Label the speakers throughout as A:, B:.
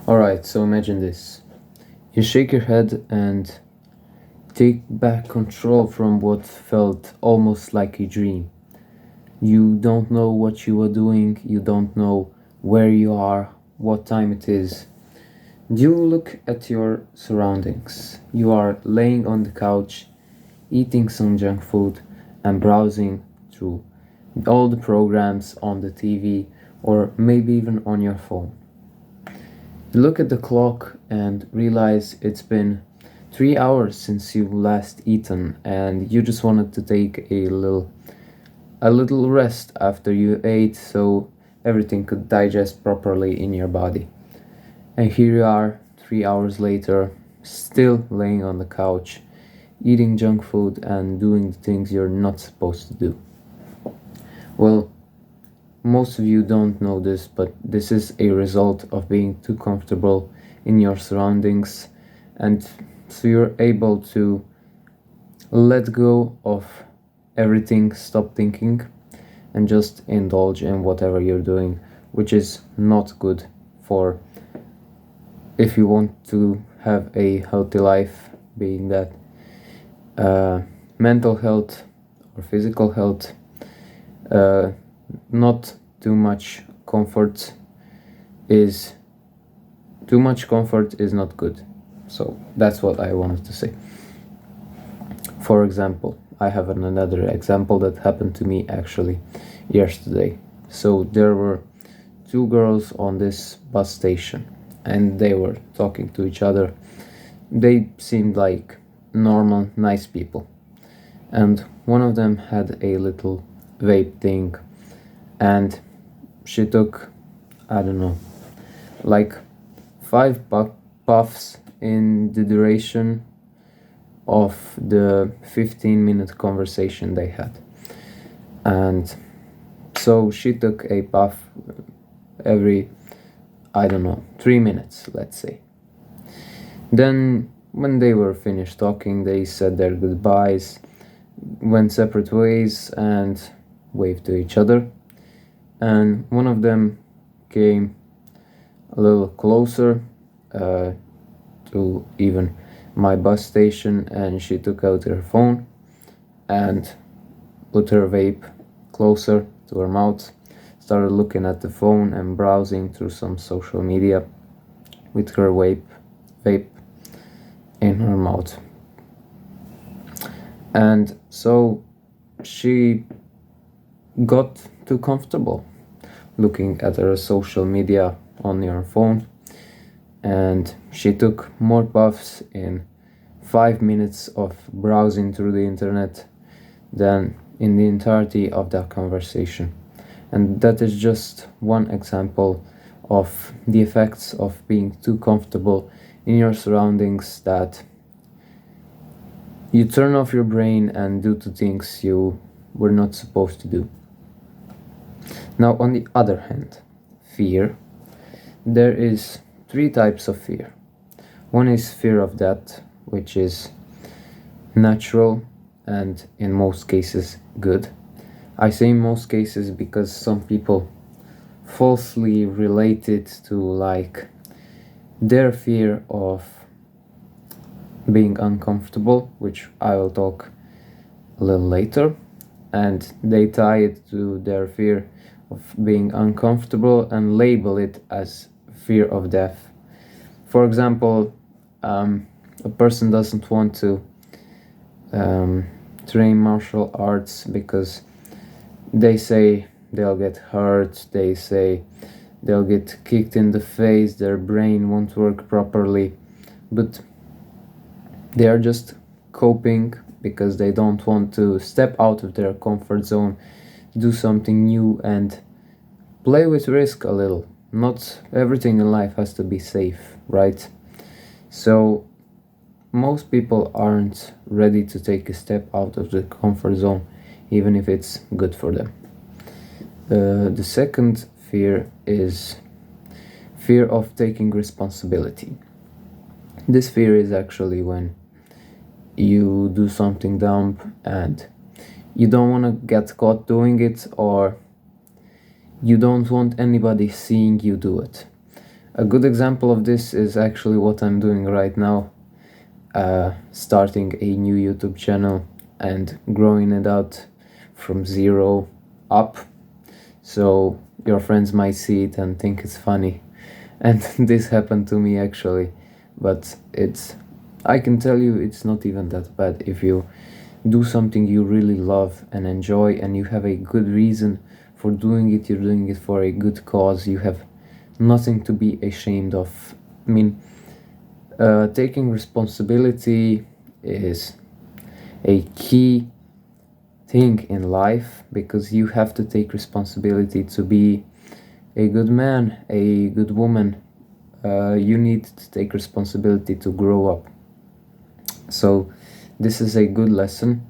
A: Alright, so imagine this. You shake your head and take back control from what felt almost like a dream. You don't know what you are doing, you don't know where you are, what time it is. You look at your surroundings. You are laying on the couch, eating some junk food, and browsing through all the programs on the TV or maybe even on your phone. You look at the clock and realize it's been 3 hours since you last eaten and you just wanted to take a little rest after you ate so everything could digest properly in your body. And here you are 3 hours later, still laying on the couch, eating junk food and doing the things you're not supposed to do. Well, most of you don't know this, but this is a result of being too comfortable in your surroundings, and so you're able to let go of everything, stop thinking, and just indulge in whatever you're doing, which is not good for if you want to have a healthy life, being that mental health or physical health. Not too much comfort is too much comfort is not good. So that's what I wanted to say. For example, I have another example that happened to me actually yesterday. So there were two girls on this bus station and they were talking to each other. They seemed like normal, nice people. And one of them had a little vape thing and she took, I don't know, like five puffs in the duration of the 15-minute conversation they had. And so she took a puff every, I don't know, 3 minutes, let's say. Then, when they were finished talking, they said their goodbyes, went separate ways, and waved to each other. And one of them came a little closer to even my bus station, and she took out her phone and put her vape closer to her mouth, started looking at the phone and browsing through some social media with her vape in her mouth. And so she got too comfortable looking at her social media on your phone, and she took more puffs in 5 minutes of browsing through the internet than in the entirety of that conversation. And that is just one example of the effects of being too comfortable in your surroundings, that you turn off your brain and do the things you were not supposed to do. Now, on the other hand, fear. There is three types of fear. One is fear of death, which is natural and in most cases good. I say in most cases because some people falsely relate it to like their fear of being uncomfortable, which I will talk a little later, and they tie it to their fear of being uncomfortable and label it as fear of death. For example, a person doesn't want to train martial arts because they say they'll get hurt, they say they'll get kicked in the face, their brain won't work properly, but they are just coping because they don't want to step out of their comfort zone, do something new, and play with risk a little. Not everything in life has to be safe, right? So most people aren't ready to take a step out of the comfort zone, even if it's good for them. The second fear is fear of taking responsibility. This fear is actually when you do something dumb and you don't want to get caught doing it, or you don't want anybody seeing you do it. A good example of this is actually what I'm doing right now, starting a new YouTube channel and growing it out from zero up. So your friends might see it and think it's funny. And this happened to me actually, but I can tell you it's not even that bad. If you do something you really love and enjoy and you have a good reason for doing it, you're doing it for a good cause, you have nothing to be ashamed of. I mean, taking responsibility is a key thing in life, because you have to take responsibility to be a good man, a good woman. You need to take responsibility to grow up. So this is a good lesson,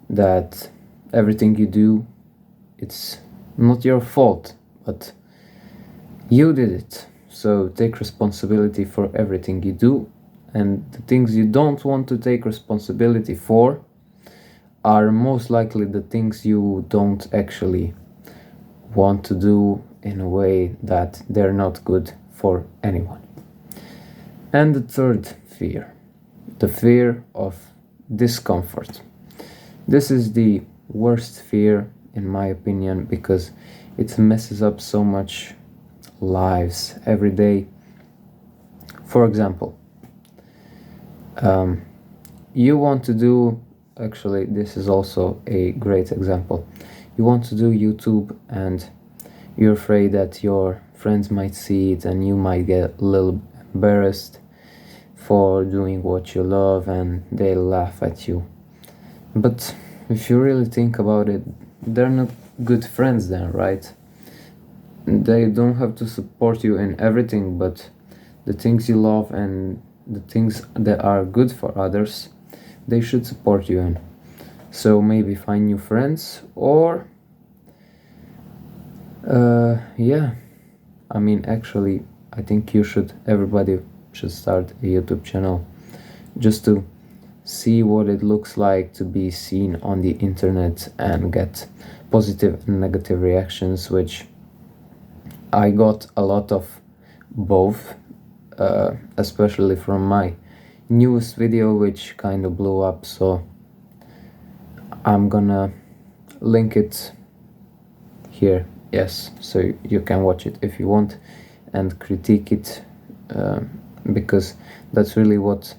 A: that everything you do, it's not your fault, but you did it. So take responsibility for everything you do, and the things you don't want to take responsibility for are most likely the things you don't actually want to do in a way that they're not good for anyone. And the third fear, the fear of discomfort. This is the worst fear in my opinion, because it messes up so much lives every day. For example, you want to do, actually this is also a great example, you want to do YouTube and you're afraid that your friends might see it and you might get a little embarrassed for doing what you love and they'll laugh at you. But if you really think about it, they're not good friends then, right? They don't have to support you in everything, but the things you love and the things that are good for others, they should support you in. So maybe find new friends, or yeah, I mean, actually I think everybody should start a YouTube channel just to see what it looks like to be seen on the internet and get positive and negative reactions, which I got a lot of both, especially from my newest video, which kind of blew up. So I'm gonna link it here, yes, so you can watch it if you want and critique it, because that's really what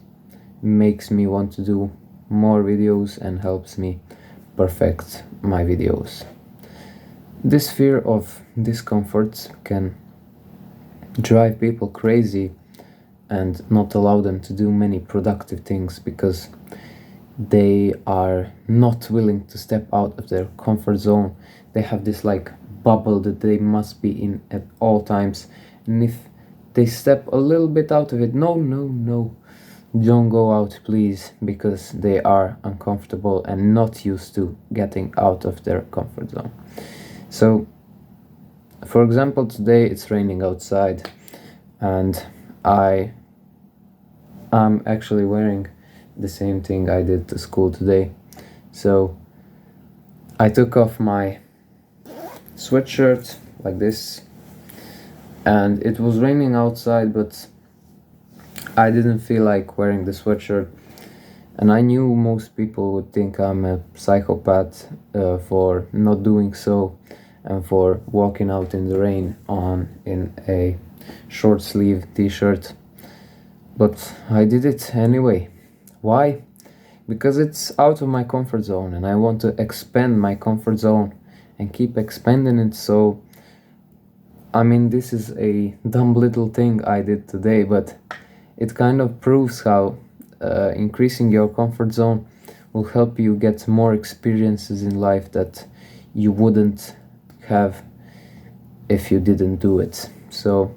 A: makes me want to do more videos and helps me perfect my videos. This fear of discomfort can drive people crazy and not allow them to do many productive things, because they are not willing to step out of their comfort zone. They have this like bubble that they must be in at all times, and if they step a little bit out of it, no, don't go out please, because they are uncomfortable and not used to getting out of their comfort zone. So for example, today it's raining outside and I'm actually wearing the same thing I did to school today. So I took off my sweatshirt like this, and it was raining outside, but I didn't feel like wearing the sweatshirt, and I knew most people would think I'm a psychopath for not doing so and for walking out in the rain in a short sleeve t-shirt, but I did it anyway. Why? Because it's out of my comfort zone and I want to expand my comfort zone and keep expanding it. So I mean, this is a dumb little thing I did today, but it kind of proves how increasing your comfort zone will help you get more experiences in life that you wouldn't have if you didn't do it. So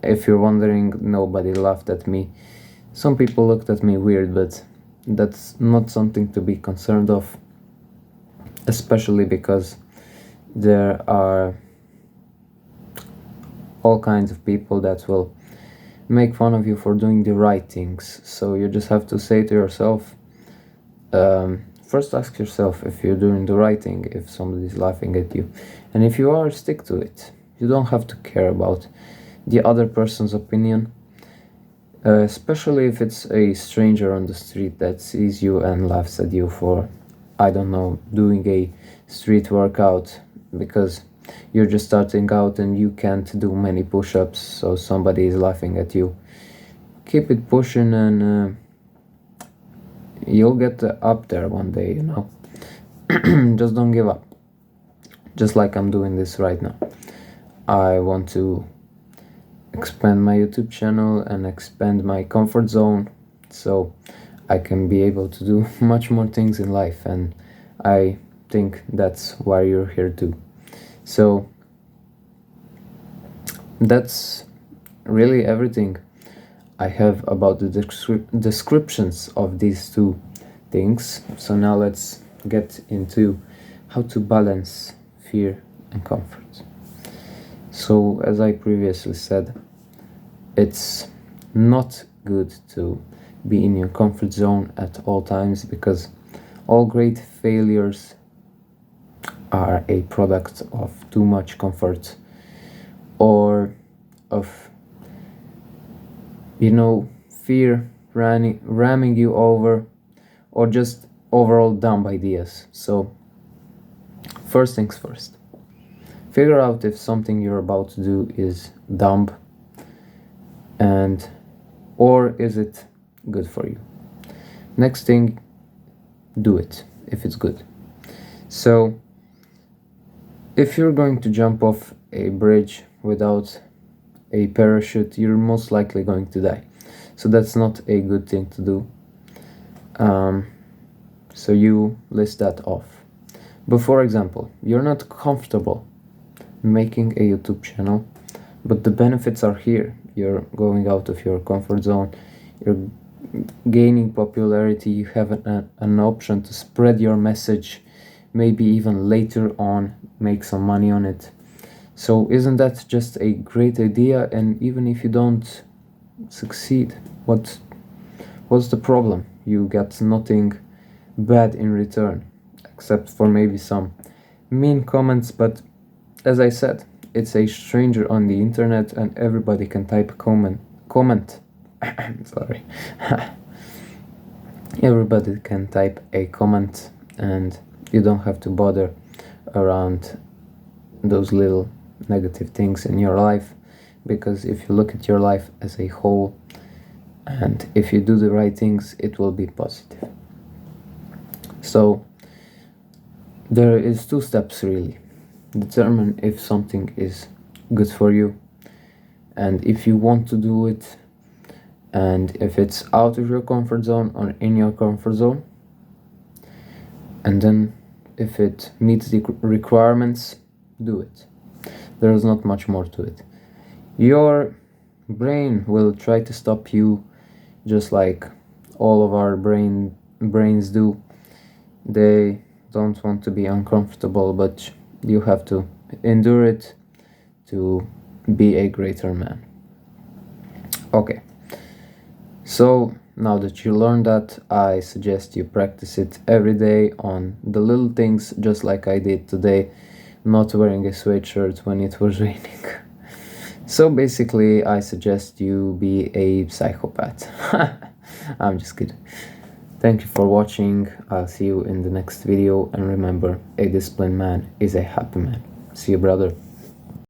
A: if you're wondering, nobody laughed at me. Some people looked at me weird, but that's not something to be concerned of, especially because there are all kinds of people that will make fun of you for doing the right things. So you just have to say to yourself, first ask yourself if you're doing the right thing, if somebody's laughing at you, and if you are, stick to it. You don't have to care about the other person's opinion, especially if it's a stranger on the street that sees you and laughs at you for, I don't know, doing a street workout because you're just starting out and you can't do many push-ups, so somebody is laughing at you. Keep it pushing and you'll get up there one day, you know. Just don't give up. Just like I'm doing this right now. I want to expand my YouTube channel and expand my comfort zone so I can be able to do much more things in life, and I think that's why you're here too. So that's really everything I have about the descriptions of these two things. So now let's get into how to balance fear and comfort. So as I previously said, it's not good to be in your comfort zone at all times, because all great failures are a product of too much comfort, or of, you know, fear ramming you over, or just overall dumb ideas. So first things first, figure out if something you're about to do is dumb, and or is it good for you. Next thing, do it if it's good. So if you're going to jump off a bridge without a parachute, you're most likely going to die. So that's not a good thing to do. So you list that off. But for example, you're not comfortable making a YouTube channel, but the benefits are here. You're going out of your comfort zone, you're gaining popularity, you have an option to spread your message, maybe even later on make some money on it. So isn't that just a great idea? And even if you don't succeed, what's the problem? You get nothing bad in return, except for maybe some mean comments. But as I said, it's a stranger on the internet and everybody can type a comment. Sorry. Everybody can type a comment and you don't have to bother around those little negative things in your life, because if you look at your life as a whole and if you do the right things, it will be positive. So there is two steps really. Determine if something is good for you and if you want to do it, and if it's out of your comfort zone or in your comfort zone, and then if it meets the requirements, do it. There is not much more to it. Your brain will try to stop you, just like all of our brains do. They don't want to be uncomfortable, but you have to endure it to be a greater man. Okay, so now that you learned that, I suggest you practice it every day on the little things, just like I did today, not wearing a sweatshirt when it was raining. So basically, I suggest you be a psychopath. I'm just kidding. Thank you for watching. I'll see you in the next video, and remember, a disciplined man is a happy man. See you, brother.